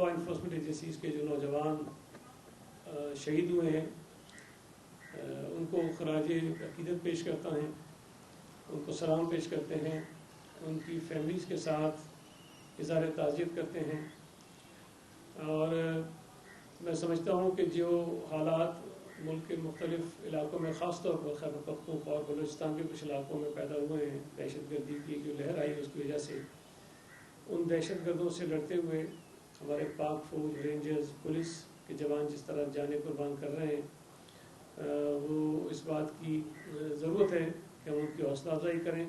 Enforcement agencies کے جو نوجوان شہید ہوئے ہیں ان کو خراج عقیدت پیش کرتا ہوں، ان کو سلام پیش کرتے ہیں، ان کی فیملیز کے ساتھ اظہار تعزیت کرتے ہیں۔ اور میں سمجھتا ہوں کہ جو حالات ملک کے مختلف علاقوں میں خاص طور پر خیبر پختونخوا اور بلوچستان کے کچھ علاقوں میں پیدا ہوئے ہیں، دہشت گردی کی جو لہر آئی ہے اس کی وجہ سے، ان دہشت گردوں سے لڑتے ہوئے ہمارے پاک فوج، رینجرز، پولیس کے جوان جس طرح جانیں قربان کر رہے ہیں، وہ اس بات کی ضرورت ہے کہ ہم ان کی حوصلہ افزائی کریں،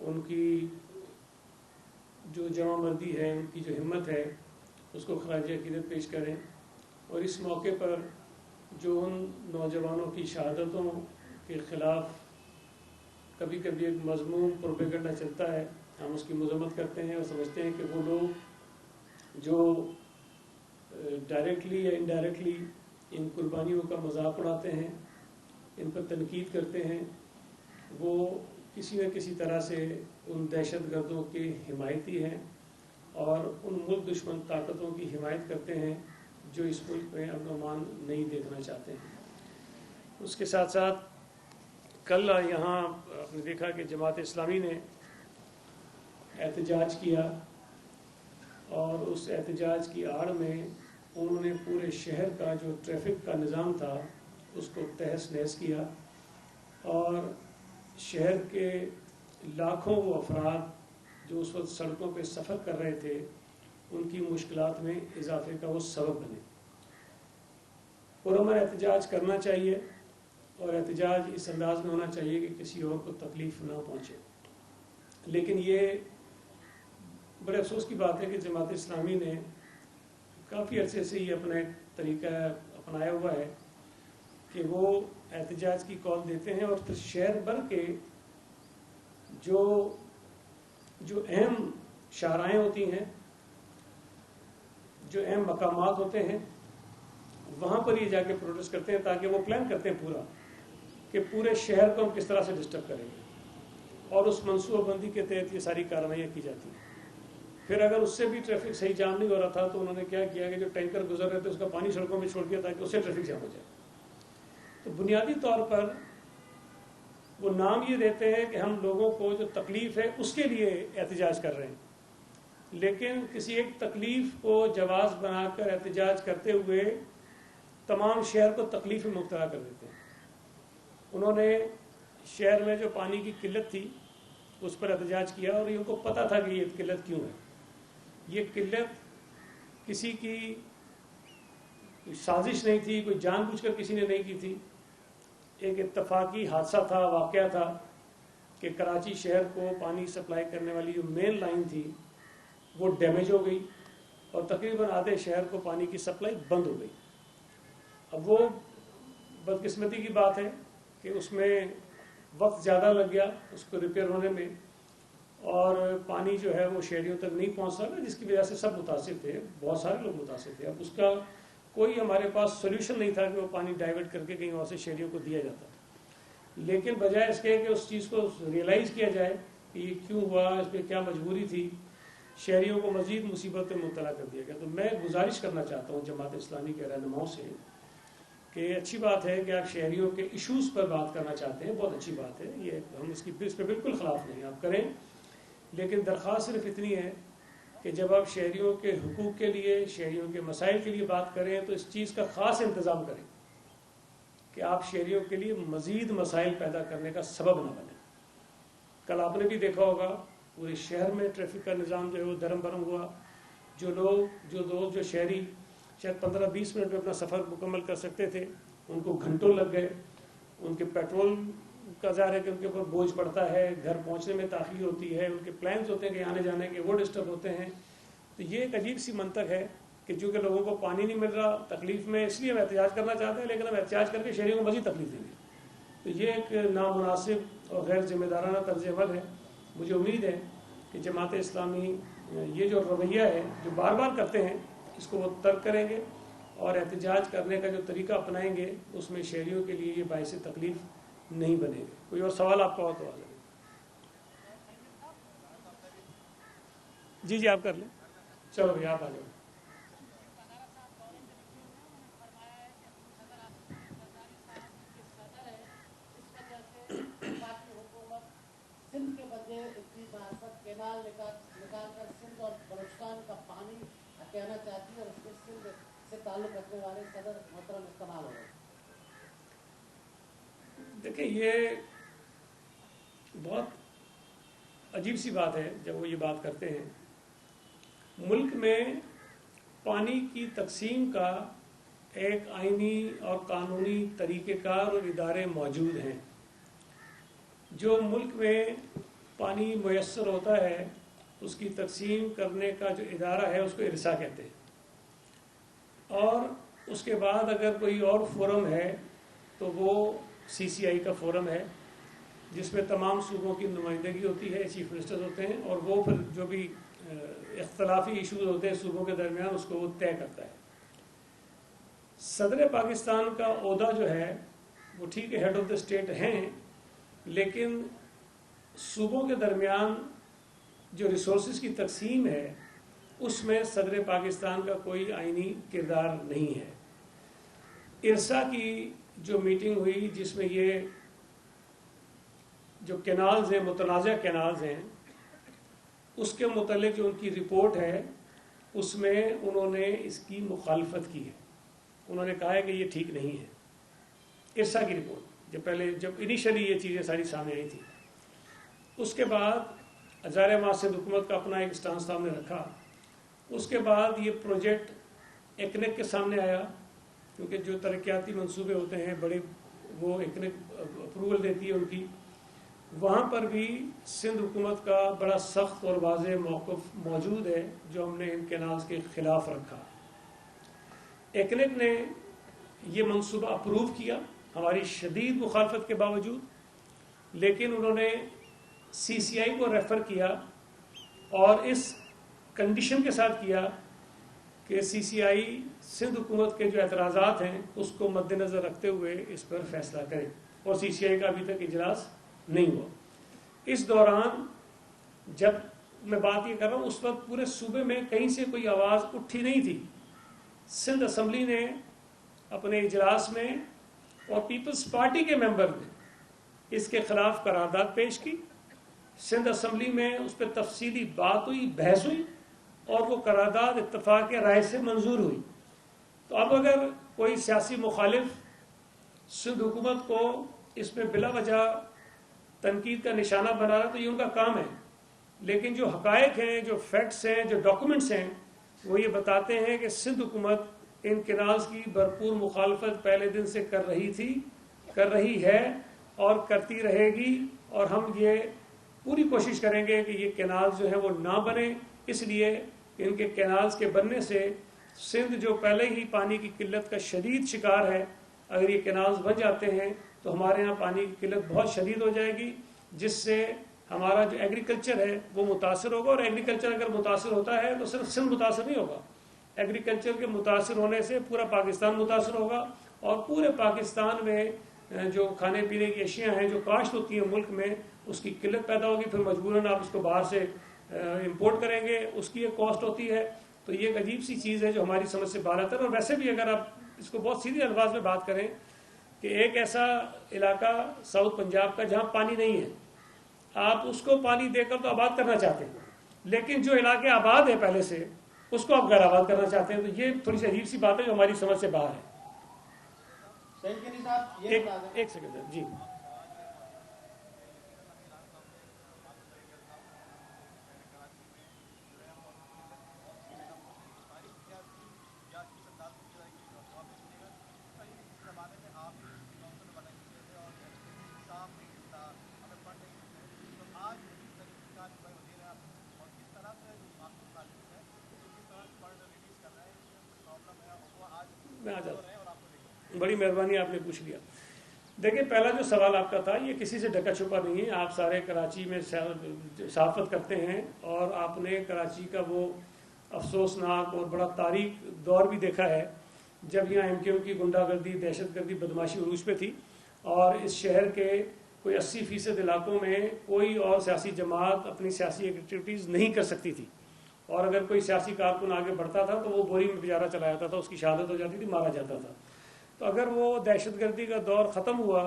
ان کی جو جواں مردی ہے، ان کی جو ہمت ہے، اس کو خراج عقیدت پیش کریں۔ اور اس موقع پر جو ان نوجوانوں کی شہادتوں کے خلاف کبھی کبھی ایک مضمون پروپیگنڈا چلتا ہے، ہم اس کی مذمت کرتے ہیں اور سمجھتے ہیں کہ وہ لوگ جو ڈائریکٹلی یا انڈائریکٹلی ان قربانیوں کا مذاق اڑاتے ہیں، ان پر تنقید کرتے ہیں، وہ کسی نہ کسی طرح سے ان دہشت گردوں کے حمایتی ہیں اور ان ملک دشمن طاقتوں کی حمایت کرتے ہیں جو اس ملک میں امن و امان نہیں دیکھنا چاہتے ہیں۔ اس کے ساتھ ساتھ کل یہاں آپ نے دیکھا کہ جماعت اسلامی نے احتجاج کیا اور اس احتجاج کی آڑ میں انہوں نے پورے شہر کا جو ٹریفک کا نظام تھا اس کو تہس نہس کیا اور شہر کے لاکھوں وہ افراد جو اس وقت سڑکوں پہ سفر کر رہے تھے ان کی مشکلات میں اضافے کا وہ سبب بنے۔ اور ہمیں احتجاج کرنا چاہیے اور احتجاج اس انداز میں ہونا چاہیے کہ کسی اور کو تکلیف نہ پہنچے، لیکن یہ بڑے افسوس کی بات ہے کہ جماعت اسلامی نے کافی عرصے سے یہ اپنا ایک طریقہ اپنایا ہوا ہے کہ وہ احتجاج کی کال دیتے ہیں اور پھر شہر بھر کے جو اہم شاہراہیں ہوتی ہیں، جو اہم مقامات ہوتے ہیں، وہاں پر یہ جا کے پروٹیسٹ کرتے ہیں تاکہ وہ پلان کرتے ہیں پورا کہ پورے شہر کو ہم کس طرح سے ڈسٹرب کریں گے، اور اس منصوبہ بندی کے تحت یہ ساری کارروائیاں کی جاتی ہیں۔ پھر اگر اس سے بھی ٹریفک صحیح جام نہیں ہو رہا تھا تو انہوں نے کیا کیا کہ جو ٹینکر گزر رہے تھے اس کا پانی سڑکوں میں چھوڑ دیا تاکہ اس سے ٹریفک جام ہو جائے۔ تو بنیادی طور پر وہ نام یہ دیتے ہیں کہ ہم لوگوں کو جو تکلیف ہے اس کے لیے احتجاج کر رہے ہیں، لیکن کسی ایک تکلیف کو جواز بنا کر احتجاج کرتے ہوئے تمام شہر کو تکلیف میں مبتلا کر دیتے ہیں۔ انہوں نے شہر میں جو پانی کی قلت تھی اس پر احتجاج کیا اور ان کو پتہ تھا کہ یہ قلت کیوں ہے۔ یہ قلت کسی کی سازش نہیں تھی، کوئی جان بوجھ کر کسی نے نہیں کی تھی، ایک اتفاقی حادثہ تھا، واقعہ تھا کہ کراچی شہر کو پانی سپلائی کرنے والی جو مین لائن تھی وہ ڈیمیج ہو گئی اور تقریباً آدھے شہر کو پانی کی سپلائی بند ہو گئی۔ اب وہ بدقسمتی کی بات ہے کہ اس میں وقت زیادہ لگ گیا اس کو ریپیئر ہونے میں، اور پانی جو ہے وہ شہریوں تک نہیں پہنچ سکا، جس کی وجہ سے سب متاثر تھے، بہت سارے لوگ متاثر تھے۔ اب اس کا کوئی ہمارے پاس سولوشن نہیں تھا کہ وہ پانی ڈائیورٹ کر کے کہیں اور سے شہریوں کو دیا جاتا، لیکن بجائے اس کے کہ اس چیز کو ریئلائز کیا جائے کہ یہ کیوں ہوا، اس میں کیا مجبوری تھی، شہریوں کو مزید مصیبت میں مبتلا کر دیا گیا۔ تو میں گزارش کرنا چاہتا ہوں جماعت اسلامی کے رہنماؤں سے کہ اچھی بات ہے کہ آپ شہریوں کے ایشوز پر بات کرنا چاہتے ہیں، بہت اچھی بات ہے، یہ ہم اس پہ بالکل خلاف نہیں، آپ کریں، لیکن درخواست صرف اتنی ہے کہ جب آپ شہریوں کے حقوق کے لیے، شہریوں کے مسائل کے لیے بات کریں تو اس چیز کا خاص انتظام کریں کہ آپ شہریوں کے لیے مزید مسائل پیدا کرنے کا سبب نہ بنیں۔ کل آپ نے بھی دیکھا ہوگا پورے شہر میں ٹریفک کا نظام جو ہے وہ درم برم ہوا، جو شہری شاید 15-20 منٹ میں اپنا سفر مکمل کر سکتے تھے ان کو گھنٹوں لگ گئے، ان کے پیٹرول کا ظاہر ہے کہ ان کے اوپر بوجھ پڑتا ہے، گھر پہنچنے میں تاخیر ہوتی ہے، ان کے پلانز ہوتے ہیں کہ آنے جانے کے وہ ڈسٹرب ہوتے ہیں۔ تو یہ ایک عجیب سی منطق ہے کہ چونکہ لوگوں کو پانی نہیں مل رہا، تکلیف میں، اس لیے ہم احتجاج کرنا چاہتے ہیں، لیکن ہم احتجاج کر کے شہریوں کو مزید تکلیف دیں گے۔ تو یہ ایک نامناسب اور غیر ذمہ دارانہ طرز عمل ہے۔ مجھے امید ہے کہ جماعت اسلامی یہ جو رویہ ہے جو بار بار کرتے ہیں اس کو وہ ترک کریں گے اور احتجاج کرنے کا جو طریقہ اپنائیں گے اس میں شہریوں کے لیے یہ باعث تکلیف نہیں بنے گا۔ کوئی اور سوال آپ کا ہو تو آ جائے۔ جی آپ کر لیں، چلو بھائی آپ آ جاؤ۔ تعلق رکھنے والے صدر محترم استعمال ہو رہے ہیں؟ دیکھیں یہ بہت عجیب سی بات ہے جب وہ یہ بات کرتے ہیں. ملک میں پانی کی تقسیم کا ایک آئینی اور قانونی طریقہ کار اور ادارے موجود ہیں. جو ملک میں پانی میسر ہوتا ہے اس کی تقسیم کرنے کا جو ادارہ ہے اس کو ارسا کہتے ہیں. اور اس کے بعد اگر کوئی اور فورم ہے تو وہ سی سی آئی کا فورم ہے جس میں تمام صوبوں کی نمائندگی ہوتی ہے, چیف منسٹر ہوتے ہیں, اور وہ پھر جو بھی اختلافی ایشوز ہوتے ہیں صوبوں کے درمیان اس کو وہ طے کرتا ہے. صدر پاکستان کا عہدہ جو ہے وہ ٹھیک ہے ہیڈ آف دا اسٹیٹ ہیں, لیکن صوبوں کے درمیان جو ریسورسز کی تقسیم ہے اس میں صدر پاکستان کا کوئی آئینی کردار نہیں ہے. ارسا کی جو میٹنگ ہوئی جس میں یہ جو کینالز ہیں, متنازع کینالز ہیں, اس کے متعلق جو ان کی رپورٹ ہے اس میں انہوں نے اس کی مخالفت کی ہے. انہوں نے کہا ہے کہ یہ ٹھیک نہیں ہے. ارسا کی رپورٹ جب انیشلی یہ چیزیں ساری سامنے آئی تھی, اس کے بعد ظاہر معاشد حکومت کا اپنا ایک سٹانس سامنے رکھا. اس کے بعد یہ پروجیکٹ ایکنک کے سامنے آیا, کیونکہ جو ترقیاتی منصوبے ہوتے ہیں بڑے وہ ایکنک اپروول دیتی ہے ان کی. وہاں پر بھی سندھ حکومت کا بڑا سخت اور واضح موقف موجود ہے جو ہم نے ان کینالز کے خلاف رکھا. ایکنک نے یہ منصوبہ اپروو کیا ہماری شدید مخالفت کے باوجود, لیکن انہوں نے سی سی آئی کو ریفر کیا اور اس کنڈیشن کے ساتھ کیا کہ سی سی آئی سندھ حکومت کے جو اعتراضات ہیں اس کو مد نظر رکھتے ہوئے اس پر فیصلہ کرے, اور سی سی آئی کا ابھی تک اجلاس نہیں ہوا. اس دوران جب میں بات یہ کر رہا ہوں اس وقت پورے صوبے میں کہیں سے کوئی آواز اٹھی نہیں تھی. سندھ اسمبلی نے اپنے اجلاس میں اور پیپلز پارٹی کے ممبر نے اس کے خلاف قرارداد پیش کی. سندھ اسمبلی میں اس پہ تفصیلی بات ہوئی, بحث ہوئی, اور وہ قرارداد اتفاق رائے سے منظور ہوئی. تو اب اگر کوئی سیاسی مخالف سندھ حکومت کو اس میں بلا وجہ تنقید کا نشانہ بنا رہا تو یہ ان کا کام ہے, لیکن جو حقائق ہیں, جو فیکٹس ہیں, جو ڈاکومنٹس ہیں وہ یہ بتاتے ہیں کہ سندھ حکومت ان کینالز کی بھرپور مخالفت پہلے دن سے کر رہی تھی, کر رہی ہے اور کرتی رہے گی. اور ہم یہ پوری کوشش کریں گے کہ یہ کینالز جو ہیں وہ نہ بنے, اس لیے ان کے کینالز کے بننے سے سندھ جو پہلے ہی پانی کی قلت کا شدید شکار ہے, اگر یہ کینالز بن جاتے ہیں تو ہمارے ہاں پانی کی قلت بہت شدید ہو جائے گی, جس سے ہمارا جو ایگریکلچر ہے وہ متاثر ہوگا. اور ایگریکلچر اگر متاثر ہوتا ہے تو صرف سندھ متاثر نہیں ہوگا, ایگریکلچر کے متاثر ہونے سے پورا پاکستان متاثر ہوگا. اور پورے پاکستان میں جو کھانے پینے کی اشیاء ہیں جو کاشت ہوتی ہیں ملک میں اس کی قلت پیدا ہوگی, پھر مجبوراً آپ اس کو باہر سے امپورٹ کریں گے, اس کی ایک کاسٹ ہوتی ہے. تو یہ ایک عجیب سی چیز ہے جو ہماری سمجھ سے باہر آتا ہے. اور ویسے بھی اگر آپ اس کو بہت سیدھے الفاظ میں بات کریں کہ ایک ایسا علاقہ ساؤتھ پنجاب کا جہاں پانی نہیں ہے, آپ اس کو پانی دے کر تو آباد کرنا چاہتے ہیں, لیکن جو علاقے آباد ہیں پہلے سے اس کو آپ غیر آباد کرنا چاہتے ہیں. تو یہ تھوڑی سی عجیب سی بات ہے جو ہماری سمجھ سے باہر ہے. ایک سیکنڈ جی. میں آ جاتا ہوں, بڑی مہربانی آپ نے پوچھ لیا. دیکھیں پہلا جو سوال آپ کا تھا یہ کسی سے ڈھکا چھپا نہیں ہے. آپ سارے کراچی میں صحافت کرتے ہیں اور آپ نے کراچی کا وہ افسوسناک اور بڑا تاریک دور بھی دیکھا ہے جب یہاں ایم کیو ایم کی گنڈا گردی, دہشت گردی, بدماشی عروج پہ تھی, اور اس شہر کے کوئی 80% علاقوں میں کوئی اور سیاسی جماعت اپنی سیاسی ایکٹیویٹیز نہیں کر سکتی تھی. اور اگر کوئی سیاسی کارکن آگے بڑھتا تھا تو وہ بوری میں بیچارہ چلا جاتا تھا, اس کی شہادت ہو جاتی تھی, مارا جاتا تھا. تو اگر وہ دہشت گردی کا دور ختم ہوا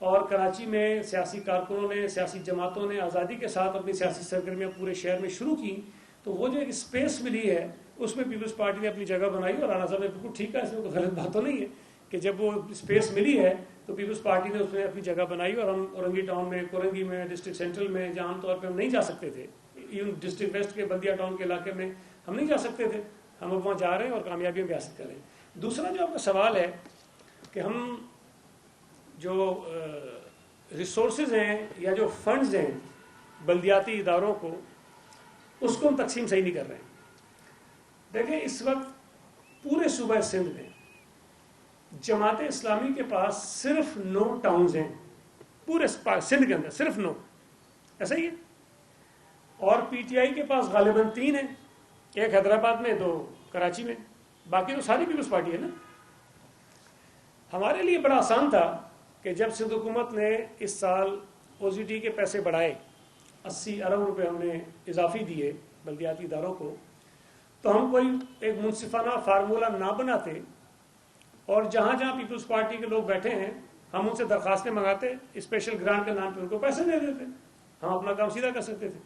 اور کراچی میں سیاسی کارکنوں نے, سیاسی جماعتوں نے آزادی کے ساتھ اپنی سیاسی سرگرمیاں پورے شہر میں شروع کی, تو وہ جو ایک اسپیس ملی ہے اس میں پیپلز پارٹی نے اپنی جگہ بنائی اور رانا صاحب نے بالکل ٹھیک ہے، اس میں کوئی غلط بات تو نہیں ہے کہ جب وہ اسپیس ملی ہے تو پیپلز پارٹی نے اس میں اپنی جگہ بنائی، اور ہم اورنگی ٹاؤن میں، کورنگی میں، ڈسٹرکٹ سینٹرل میں جہاں عام طور پہ ہم نہیں جا سکتے تھے، ایون ڈسٹرکٹ ویسٹ کے بلدیہ ٹاؤن کے علاقے میں ہم نہیں جا سکتے تھے، ہم اب وہاں جا رہے ہیں اور کامیابیوں کی حاصل کر رہے ہیں۔ دوسرا جو آپ کا سوال ہے کہ ہم جو ریسورسز ہیں یا جو فنڈز ہیں بلدیاتی اداروں کو، اس کو ہم تقسیم صحیح نہیں کر رہے ہیں۔ دیکھیں اس وقت پورے صوبہ سندھ میں جماعت اسلامی کے پاس صرف 9 ٹاؤنز ہیں، پورے سندھ کے اندر صرف 9، ایسا ہی ہے، اور پی ٹی آئی کے پاس غالباً 3 ہیں، ایک حیدرآباد میں، 2 کراچی میں، باقی تو ساری پیپلز پارٹی ہے نا۔ ہمارے لیے بڑا آسان تھا کہ جب سندھ حکومت نے اس سال او زی ٹی کے پیسے بڑھائے، 80 ارب روپے ہم نے اضافی دیے بلدیاتی اداروں کو، تو ہم کوئی ایک منصفانہ فارمولہ نہ بناتے اور جہاں جہاں پیپلز پارٹی کے لوگ بیٹھے ہیں ہم ان سے درخواستیں منگاتے، اسپیشل گرانٹ کے نام پہ ان کو پیسے دے دیتے، ہم اپنا کام سیدھا کر سکتے تھے،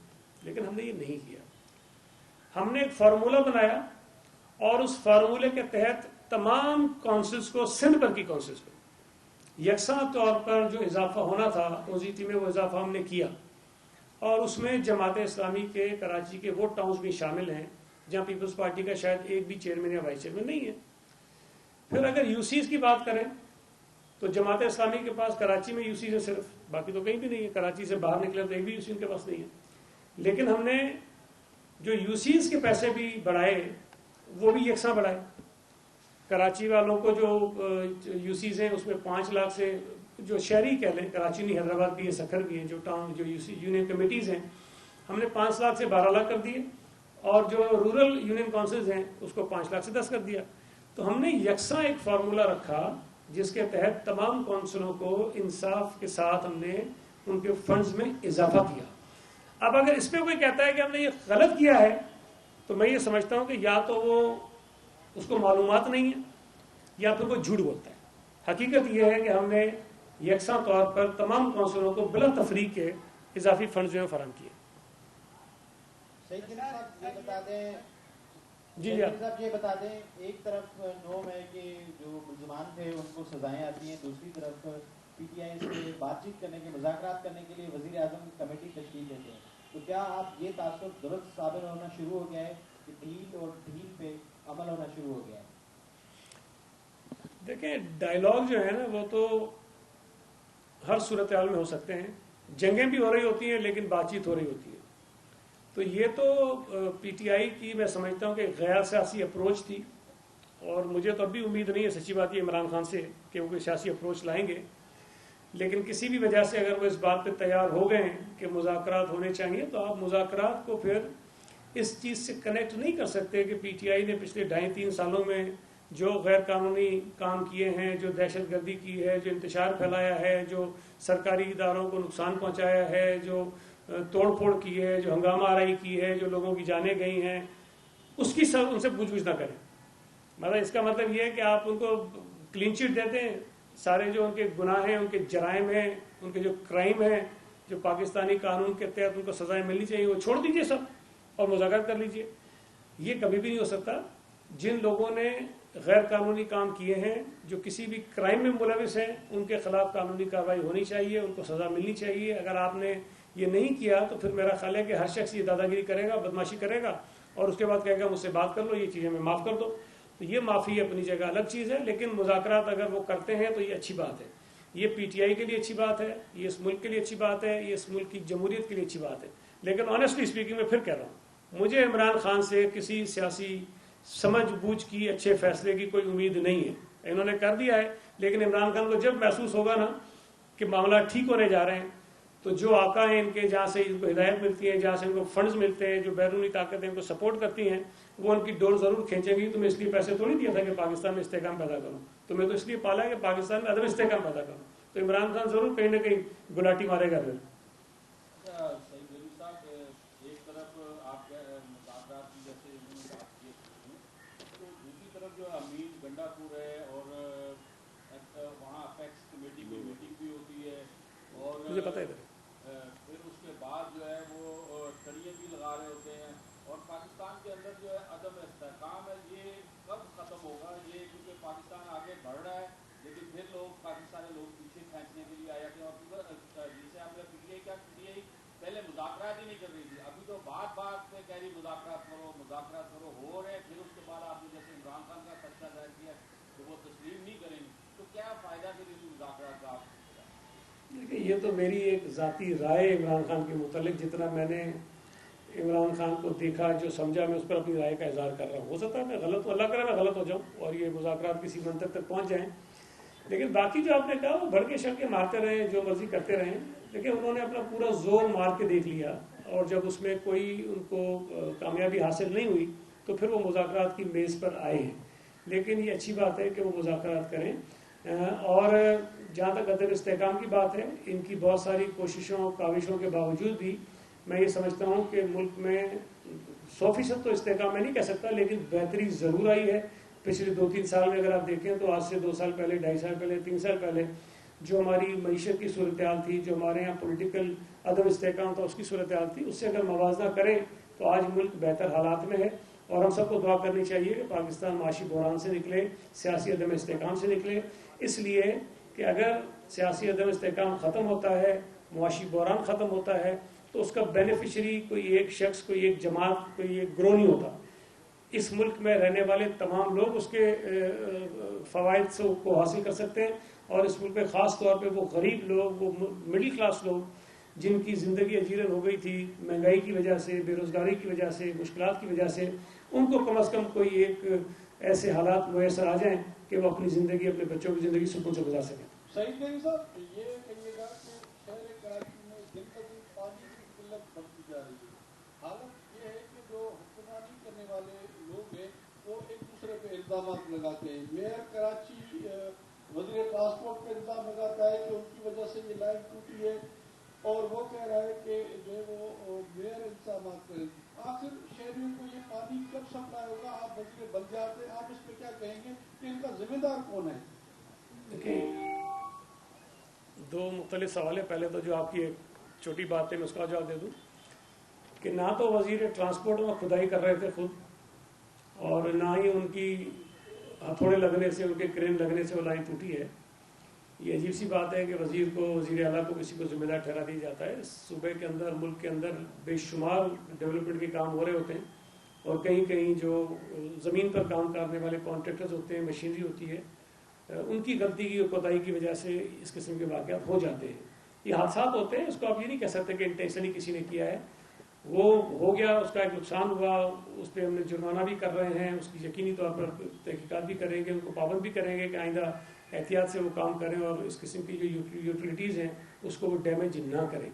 لیکن ہم نے یہ نہیں کیا۔ ہم نے ایک فارمولہ بنایا اور اس فارمولے کے تحت تمام کونسلز کو، سندھ بھر کی کونسلز کو یکساں طور پر جو اضافہ ہونا تھا او زی ٹی میں، وہ اضافہ ہم نے کیا، اور اس میں جماعت اسلامی کے کراچی کے وہ ٹاؤنز بھی شامل ہیں جہاں پیپلز پارٹی کا شاید ایک بھی چیئرمین یا وائس چیئرمین نہیں ہے۔ پھر اگر یو سیز کی بات کریں تو جماعت اسلامی کے پاس کراچی میں یو سیز ہے صرف، باقی تو کہیں بھی نہیں ہے، کراچی سے باہر نکلے تو ایک بھی یو سی ان کے پاس نہیں ہے۔ لیکن ہم نے جو یو سیز کے پیسے بھی بڑھائے وہ بھی یکساں بڑھائے، کراچی والوں کو جو یو سیز ہیں اس میں 5 لاکھ سے، جو شہری کہہ لیں، کراچی نہیں، حیدرآباد بھی ہے، سکھر بھی ہیں، جو ٹاؤن جو یونین کمیٹیز ہیں، ہم نے 5 لاکھ سے 12 لاکھ کر دیے، اور جو رورل یونین کونسلز ہیں اس کو 5 لاکھ سے 10 کر دیا۔ تو ہم نے یکساں ایک فارمولہ رکھا جس کے تحت تمام کونسلوں کو انصاف کے ساتھ ہم نے ان کے فنڈز میں اضافہ کیا۔ اب اگر اس پہ کوئی کہتا ہے کہ ہم نے یہ غلط کیا ہے تو میں یہ سمجھتا ہوں کہ یا تو وہ اس کو معلومات نہیں ہے یا پھر کوئی جھوٹ بولتا ہے۔ حقیقت یہ ہے کہ ہم نے یکساں طور پر تمام کونسلوں کو بلا تفریق کے اضافی فنڈز جو ہیں فراہم کیے۔ صحیح صاحب یہ بتا دیں، جی صاحب یہ بتا دیں، ایک طرف 9 مئی کے جو ملزمان تھے ان کو سزائیں آتی ہیں، دوسری طرف پی ٹی آئی سے بات چیت کرنے کے، مذاکرات کرنے کے لیے وزیر اعظم کمیٹی تشکیل دیتے ہیں، تو کیا آپ یہ تاثر درست ثابت ہونا شروع ہو گیا ہے کہ ڈھیل اور ڈھیل پہ عمل ہونا شروع ہو گیا ہے؟ دیکھیں ڈائلاگ جو ہے نا وہ تو ہر صورتحال میں ہو سکتے ہیں، جنگیں بھی ہو رہی ہوتی ہیں لیکن بات چیت ہو رہی ہوتی ہے، تو یہ تو پی ٹی آئی کی میں سمجھتا ہوں کہ غیر سیاسی اپروچ تھی، اور مجھے تو اب بھی امید نہیں ہے، سچی بات یہ عمران خان سے، کہ وہ کوئی سیاسی اپروچ لائیں گے، لیکن کسی بھی وجہ سے اگر وہ اس بات پہ تیار ہو گئے ہیں کہ مذاکرات ہونے چاہیے تو آپ مذاکرات کو پھر اس چیز سے کنیکٹ نہیں کر سکتے کہ پی ٹی آئی نے پچھلے 2.5-3 سالوں میں جو غیر قانونی کام کیے ہیں، جو دہشت گردی کی ہے، جو انتشار پھیلایا ہے، جو سرکاری اداروں کو نقصان پہنچایا ہے، جو توڑ پھوڑ کی ہے، جو ہنگامہ آرائی کی ہے، جو لوگوں کی جانیں گئی ہیں، اس کی سب ان سے پوچھ گچھ نہ کریں۔ مطلب اس کا مطلب یہ ہے کہ آپ ان کو کلین چٹ دیتے ہیں، سارے جو ان کے گناہ ہیں، ان کے جرائم ہیں، ان کے جو کرائم ہیں، جو پاکستانی قانون کے تحت ان کو سزائیں ملنی چاہیے، وہ چھوڑ دیجئے سب اور مذاکرات کر لیجئے۔ یہ کبھی بھی نہیں ہو سکتا۔ جن لوگوں نے غیر قانونی کام کیے ہیں، جو کسی بھی کرائم میں ملوث ہیں، ان کے خلاف قانونی کارروائی ہونی چاہیے، ان کو سزا ملنی چاہیے۔ اگر آپ نے یہ نہیں کیا تو پھر میرا خیال ہے کہ ہر شخص یہ دادا گیری کرے گا، بدماشی کرے گا، اور اس کے بعد کہے گا مجھ سے بات کر لو، یہ چیزیں میں معاف کر دو۔ تو یہ معافی اپنی جگہ الگ چیز ہے، لیکن مذاکرات اگر وہ کرتے ہیں تو یہ اچھی بات ہے، یہ پی ٹی آئی کے لیے اچھی بات ہے، یہ اس ملک کے لیے اچھی بات ہے، یہ اس ملک کی جمہوریت کے لیے اچھی بات ہے۔ لیکن آنیسٹلی اسپیکنگ میں پھر کہہ رہا ہوں، مجھے عمران خان سے کسی سیاسی سمجھ بوجھ کی اچھے فیصلے کی کوئی امید نہیں ہے۔ انہوں نے کر دیا ہے، لیکن عمران خان کو جب محسوس ہوگا نا کہ معاملات ٹھیک ہونے جا رہے ہیں، تو جو آقا ہیں ان کے، جہاں سے ان کو ہدایت ملتی ہے، جہاں سے ان کو فنڈز ملتے ہیں، جو بیرونی طاقتیں ان کو سپورٹ کرتی ہیں، وہ ان کی ڈور ضرور کھینچیں گی۔ تمہیں اس لیے پیسے تھوڑی دیا تھا کہ پاکستان میں استحکام پیدا کروں، تمہیں تو اس لیے پالا ہے کہ پاکستان میں عدم استحکام پیدا کروں۔ تو عمران خان ضرور کہیں نہ کہیں گلاٹی مارے گا پھر۔ سعید ولی صاحب، ایک طرف آپ مذاکرات کی جیسے انہوں نے بات کی، تو دوسری طرف جو امین گنڈا پور ہے اور وہاں اپیکس کمیٹی کی میٹنگ بھی ہوتی ہے، اور مجھے پتہ ہے پھر اس کے بعد جو ہے وہ تڑیے بھی لگا رہے ہوتے ہیں، اور پاکستان کے اندر جو ہے عدم استحکام ہے، یہ کب ختم ہوگا؟ یہ کیونکہ پاکستان آگے بڑھ رہا ہے لیکن پھر لوگ پاکستانی لوگ پیچھے کھینچنے کے لیے آ جاتے ہیں. اور جسے آپ نے پی ٹی آئی کیا، پی ٹی آئی پہلے مذاکرات ہی نہیں کر رہی تھی، ابھی تو بات بات پہ کہہ رہی مذاکرات کرو ہو رہے. پھر اس کے بعد آپ نے جیسے عمران خان کا خدشہ ظاہر کیا کہ وہ تسلیم نہیں کریں گے، تو کیا فائدہ پھر اس مذاکرات کا؟ آپ دیکھیں، یہ تو میری ایک ذاتی رائے عمران خان کے متعلق، جتنا میں نے عمران خان کو دیکھا، جو سمجھا، میں اس پر اپنی رائے کا اظہار کر رہا ہوں. ہو سکتا ہے میں غلط ہوں، اللہ کرے میں غلط ہو جاؤں اور یہ مذاکرات کسی منطق تک پہنچ جائیں. لیکن باقی جو آپ نے کہا وہ بھڑکے شڑکے مارتے رہے، جو مرضی کرتے رہیں. لیکن انہوں نے اپنا پورا زور مار کے دیکھ لیا، اور جب اس میں کوئی ان کو کامیابی حاصل نہیں ہوئی تو پھر وہ مذاکرات کی میز پر آئے ہیں. لیکن یہ اچھی بات ہے کہ وہ مذاکرات کریں. اور جہاں تک عدم استحکام کی بات ہے، ان کی بہت ساری کوششوں کاوشوں کے باوجود بھی میں یہ سمجھتا ہوں کہ ملک میں 100% تو استحکام میں نہیں کہہ سکتا، لیکن بہتری ضرور آئی ہے. پچھلے 2-3 سال میں اگر آپ دیکھیں تو آج سے 2 سال پہلے، 2.5 سال پہلے، 3 سال پہلے جو ہماری معیشت کی صورتحال تھی، جو ہمارے یہاں پولیٹیکل عدم استحکام تھا، اس کی صورتحال تھی، اس سے اگر موازنہ کریں تو آج ملک بہتر حالات میں ہے. اور ہم سب کو دعا کرنی چاہیے کہ پاکستان معاشی بحران سے نکلے، سیاسی عدم استحکام سے نکلے. اس لیے کہ اگر سیاسی عدم استحکام ختم ہوتا ہے، معاشی بحران ختم ہوتا ہے، تو اس کا بینیفیشری کوئی ایک شخص، کوئی ایک جماعت، کوئی ایک گروہ نہیں ہوتا. اس ملک میں رہنے والے تمام لوگ اس کے فوائد سے کو حاصل کر سکتے ہیں. اور اس ملک میں خاص طور پہ وہ غریب لوگ، وہ مڈل کلاس لوگ جن کی زندگی اجیرن ہو گئی تھی مہنگائی کی وجہ سے، بے روزگاری کی وجہ سے، مشکلات کی وجہ سے، ان کو کم از کم کوئی ایک ایسے حالات میسر آ جائیں کہ وہ اپنی زندگی، اپنے بچوں کی زندگی سکون سے گزار سکیں. سعید گنج صاحب، یہ کہیے گا کہ شہر کراچی میں دن بدن پانی کی قلت بڑھتی جا رہی ہے. حالت یہ ہے کہ جو حکمرانی کرنے والے لوگ ہیں وہ ایک دوسرے پہ الزامات لگاتے ہیں. میئر کراچی وزیر ٹرانسپورٹ پہ الزام لگاتا ہے کہ ان کی وجہ سے یہ لائن ٹوٹی ہے، اور وہ کہہ رہا ہے کہ جو ہے وہ میئر الزامات کریں. آخر شہریوں کو یہ پانی کب سپلائی ہوگا؟ آپ وزیر بلدیات ہیں، آپ اس پہ کیا کہیں گے کہ ان کا ذمہ دار کون ہے؟ دیکھیں، 2 مختلف سوال ہیں. پہلے تو جو آپ کی ایک چھوٹی بات ہے میں اس کا جواب دے دوں کہ نہ تو وزیر ٹرانسپورٹ میں کھدائی کر رہے تھے خود، اور نہ ہی ان کی ہتھوڑے لگنے سے، ان کے کرین لگنے سے وہ لائن ٹوٹی ہے. یہ عجیب سی بات ہے کہ وزیر کو، وزیر اعلیٰ کو کسی کو ذمہ دار ٹھہرا دیا جاتا ہے. صوبے کے اندر، ملک کے اندر بے شمار ڈیولپمنٹ کے کام ہو رہے ہوتے ہیں، اور کہیں کہیں جو زمین پر کام کرنے والے کانٹریکٹرز ہوتے ہیں، مشینری ہوتی ہے، ان کی غلطی کی اور کوتاہی کی وجہ سے اس قسم کے واقعات ہو جاتے ہیں. یہ حادثات ہوتے ہیں، اس کو آپ یہ نہیں کہہ سکتے کہ انٹینشنلی کسی نے کیا ہے. وہ ہو گیا، اس کا ایک نقصان ہوا، اس پہ ہم نے جرمانہ بھی کر رہے ہیں، اس کی یقینی طور پر تحقیقات بھی کریں گے، ان کو پابند بھی کریں گے کہ آئندہ احتیاط سے وہ کام کریں اور اس قسم کی جو یوٹیلیٹیز ہیں اس کو وہ ڈیمیج نہ کریں.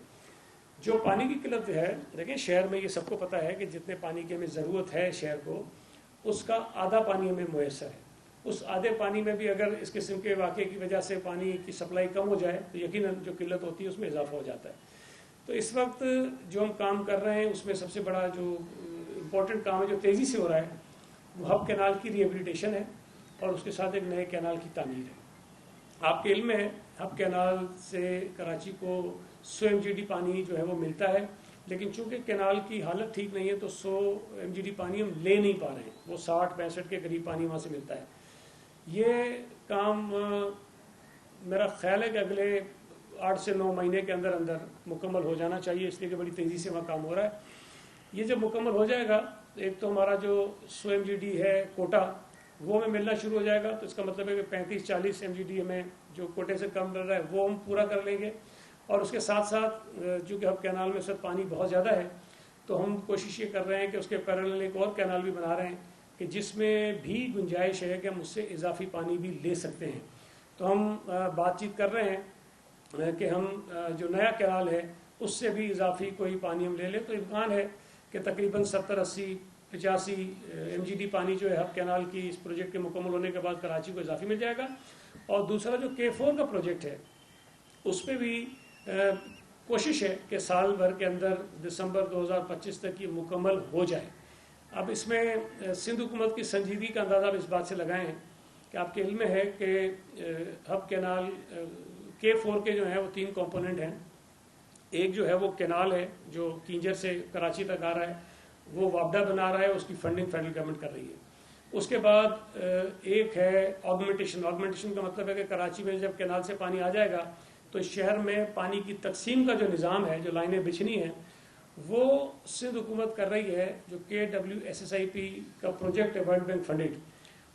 جو پانی کی قلت ہے، دیکھیں شہر میں یہ سب کو پتہ ہے کہ جتنے پانی کی ہمیں ضرورت ہے شہر کو، اس کا آدھا پانی ہمیں میسر ہے. اس آدھے پانی میں بھی اگر اس قسم کے واقعے کی وجہ سے پانی کی سپلائی کم ہو جائے تو یقیناً جو قلت ہوتی ہے اس میں اضافہ ہو جاتا ہے. تو اس وقت جو ہم کام کر رہے ہیں اس میں سب سے بڑا جو امپورٹنٹ کام ہے جو تیزی سے ہو رہا ہے وہ ہب کینال کی ری ہیبلیٹیشن ہے، اور اس کے ساتھ ایک نئے کینال کی تعمیر ہے. آپ کے علم میں ہے ہب کینال سے کراچی کو 100 MGD پانی جو ہے وہ ملتا ہے، لیکن چونکہ کینال کی حالت ٹھیک نہیں ہے تو 100 MGD پانی ہم لے نہیں پا رہے ہیں. وہ 60-65 کے قریب پانی وہاں سے ملتا ہے. یہ کام میرا خیال ہے کہ اگلے 8 سے 9 مہینے کے اندر اندر مکمل ہو جانا چاہیے، اس لیے کہ بڑی تیزی سے وہاں کام ہو رہا ہے. یہ جب مکمل ہو جائے گا، ایک تو ہمارا جو 100 MGD ہے کوٹا وہ ہمیں ملنا شروع ہو جائے گا، تو اس کا مطلب ہے کہ 35-40 MGD ہمیں جو کوٹے سے کم مل رہا ہے وہ ہم پورا کر لیں گے. اور اس کے ساتھ ساتھ چونکہ ہب کینال میں سر پانی بہت زیادہ ہے تو ہم کوشش یہ کر رہے ہیں کہ اس کے پیرالل ایک اور کینال بھی بنا رہے ہیں کہ جس میں بھی گنجائش ہے کہ ہم اس سے اضافی پانی بھی لے سکتے ہیں. تو ہم بات چیت کر رہے ہیں کہ ہم جو نیا کینال ہے اس سے بھی اضافی کوئی پانی ہم لے لیں. تو امکان ہے کہ تقریباً 70-80-85 MGD پانی جو ہے ہب کینال کی اس پروجیکٹ کے مکمل ہونے کے بعد کراچی کو اضافی مل جائے گا. اور دوسرا جو K4 کا پروجیکٹ ہے اس پہ بھی کوشش ہے کہ سال بھر کے اندر دسمبر 2025 تک یہ مکمل ہو جائے. اب اس میں سندھ حکومت کی سنجیدگی کا اندازہ اس بات سے لگائیں کہ آپ کے علم میں ہے کہ ہب کینال K4 کے جو ہیں وہ 3 کمپوننٹ ہیں. ایک جو ہے وہ کینال ہے جو کینجر سے کراچی تک آ رہا ہے، وہ وابڈا بنا رہا ہے، اس کی فنڈنگ فیڈرل گورنمنٹ کر رہی ہے. اس کے بعد ایک ہے آگمنٹیشن. آگمنٹیشن کا مطلب ہے کہ کراچی میں جب کینال سے پانی آ جائے گا تو شہر میں پانی کی تقسیم کا جو نظام ہے، جو لائنیں بچھنی ہیں، وہ سندھ حکومت کر رہی ہے. جو KWSSIP کا پروجیکٹ ہے ورلڈ بینک فنڈڈ،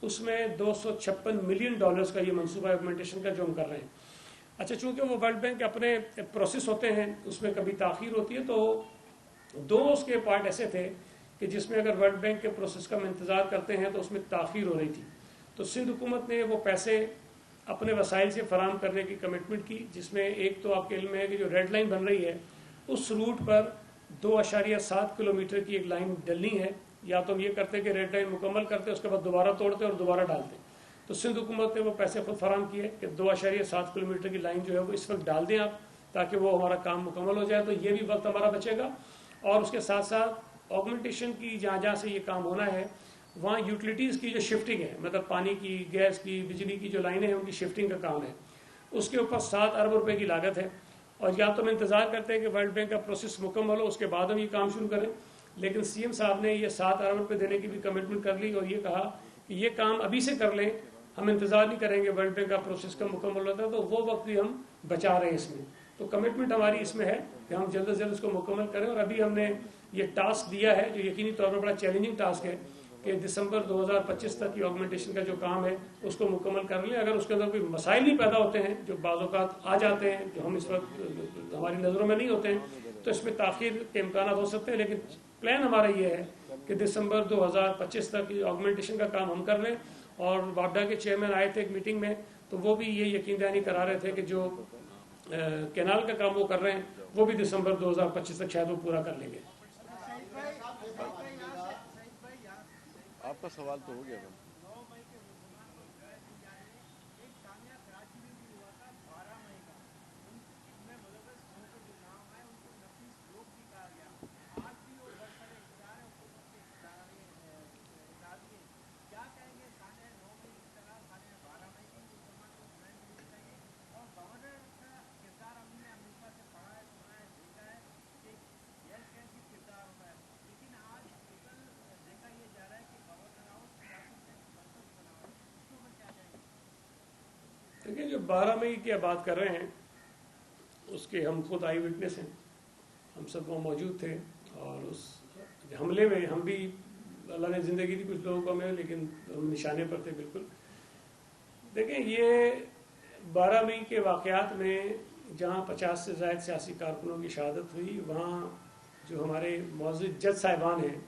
اس میں $256 ملین کا یہ منصوبہ آگمنٹیشن کا جو ہم کر رہے ہیں. اچھا، چونکہ وہ ورلڈ بینک کے اپنے پروسیس ہوتے ہیں، اس میں کبھی تاخیر ہوتی ہے، تو دو اس کے پارٹ ایسے تھے کہ جس میں اگر ورلڈ بینک کے پروسیس کا ہم انتظار کرتے ہیں تو اس میں تاخیر ہو رہی تھی. تو سندھ حکومت نے وہ پیسے اپنے وسائل سے فراہم کرنے کی کمٹمنٹ کی، جس میں ایک تو آپ کے علم میں ہے کہ جو ریڈ لائن بن رہی ہے اس روٹ پر 2.7 کلومیٹر کی ایک لائن ڈلنی ہے. یا تو ہم یہ کرتے کہ ریڈ لائن مکمل کرتے، اس کے بعد دوبارہ توڑتے اور دوبارہ ڈالتے. تو سندھ حکومت نے وہ پیسے خود فراہم کیے کہ 2.7 کلومیٹر کی لائن جو ہے وہ اس وقت ڈال دیں آپ، تاکہ وہ ہمارا کام مکمل ہو جائے. تو یہ بھی وقت ہمارا بچے گا. اور اس کے ساتھ ساتھ آگمنٹیشن کی جہاں جہاں سے یہ کام ہونا ہے وہاں یوٹیلیٹیز کی جو شفٹنگ ہے، مطلب پانی کی، گیس کی، بجلی کی جو لائنیں ہیں ان کی شفٹنگ کا کام ہے. اس کے اوپر 7 ارب روپے کی لاگت ہے. اور یا تو ہم انتظار کرتے ہیں کہ ورلڈ بینک کا پروسیس مکمل ہو، اس کے بعد ہم یہ کام شروع کریں. لیکن CM صاحب نے یہ 7 ارب روپے دینے کی بھی کمٹمنٹ کر لی اور یہ کہا کہ یہ کام ابھی سے کر لیں، ہم انتظار نہیں کریں گے ورلڈ بینک کا پروسیس کا مکمل ہوتا ہے. تو وہ وقت بھی ہم بچا رہے ہیں اس میں. تو کمٹمنٹ ہماری اس میں ہے کہ ہم جلد از جلد اس کو مکمل کریں. اور ابھی ہم نے یہ ٹاسک دیا ہے جو یقینی طور پر بڑا چیلنجنگ ٹاسک ہے کہ دسمبر 2025 تک یہ آگمنٹیشن کا جو کام ہے اس کو مکمل کر لیں. اگر اس کے اندر کوئی مسائل نہیں پیدا ہوتے ہیں جو بعض اوقات آ جاتے ہیں، جو ہم اس وقت ہماری نظروں میں نہیں ہوتے ہیں، تو اس میں تاخیر کے امکانات ہو سکتے ہیں. لیکن پلان ہمارا یہ ہے کہ دسمبر 2025 تک آگمنٹیشن کا کام ہم کر لیں. اور وابڈا کے چیئرمین آئے تھے ایک میٹنگ میں، تو وہ بھی یہ یقین دہانی کرا رہے تھے کہ جو کینال کا کام وہ کر رہے ہیں وہ بھی دسمبر 2025 تک شاید وہ پورا کر لیں گے. آپ کا سوال تو ہو گیا نا. دیکھیں، جو 12 مئی کی بات کر رہے ہیں اس کے ہم خود آئی وٹنس ہیں. ہم سب وہ موجود تھے اور اس حملے میں ہم بھی، اللہ نے زندگی دی کچھ لوگوں کو ہمیں، لیکن ہم نشانے پر تھے بالکل. دیکھیں، یہ 12 مئی کے واقعات میں جہاں 50 سے زائد سیاسی کارکنوں کی شہادت ہوئی، وہاں جو ہمارے معزز جج صاحبان ہیں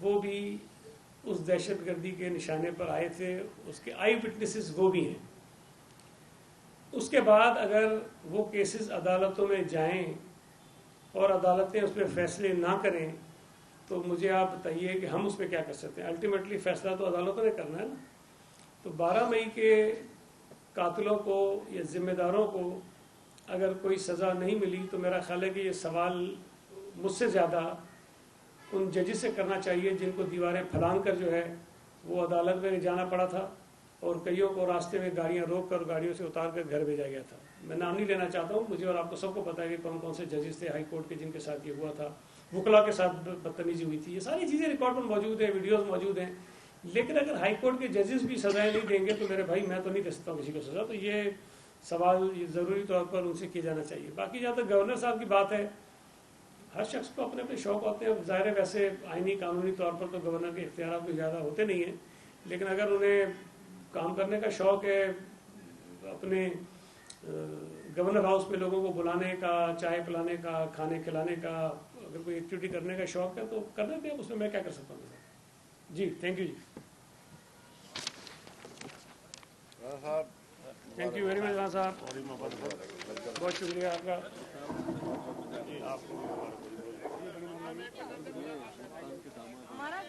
وہ بھی اس دہشت گردی کے نشانے پر آئے تھے. اس کے آئی وٹنسز وہ بھی ہیں. اس کے بعد اگر وہ کیسز عدالتوں میں جائیں اور عدالتیں اس پہ فیصلے نہ کریں تو مجھے آپ بتائیے کہ ہم اس پہ کیا کر سکتے ہیں. الٹیمیٹلی فیصلہ تو عدالتوں نے کرنا ہے نا. تو 12 مئی کے قاتلوں کو یا ذمہ داروں کو اگر کوئی سزا نہیں ملی تو میرا خیال ہے کہ یہ سوال مجھ سے زیادہ ان ججز سے کرنا چاہیے جن کو دیواریں پھلانگ کر جو ہے وہ عدالت میں جانا پڑا تھا اور کئیوں کو راستے میں گاڑیاں روک کر گاڑیوں سے اتار کر گھر بھیجا گیا تھا. میں نام نہیں لینا چاہتا ہوں، مجھے اور آپ کو سب کو پتا ہے کہ کون کون سے ججز تھے ہائی کورٹ کے جن کے ساتھ یہ ہوا تھا. وکلا کے ساتھ بدتمیزی ہوئی تھی. یہ ساری چیزیں ریکارڈ پر موجود ہیں، ویڈیوز موجود ہیں. لیکن اگر ہائی کورٹ کے ججز بھی سزائیں نہیں دیں گے تو میرے بھائی میں تو نہیں دے سکتا ہوں کسی کو سزا. تو یہ سوال ضروری طور پر ان سے کیا جانا چاہیے. باقی جہاں تک گورنر صاحب کی بات ہے، ہر شخص کو اپنے اپنے شوق ہوتے ہیں. ظاہر ہے ویسے آئینی قانونی طور پر تو گورنر کے اختیارات بھی زیادہ ہوتے نہیں ہیں، لیکن اگر انہیں کام کرنے کا شوق ہے، اپنے گورنر ہاؤس میں لوگوں کو بلانے کا، چائے پلانے کا، کھانے کھلانے کا، اگر کوئی ایکٹیویٹی کرنے کا شوق ہے تو کرنے دیں. اس میں میں کیا کر سکتا ہوں. جی تھینک یو. جی thank you very much Rana صاحب، بہت شکریہ آپ کا. ہمارا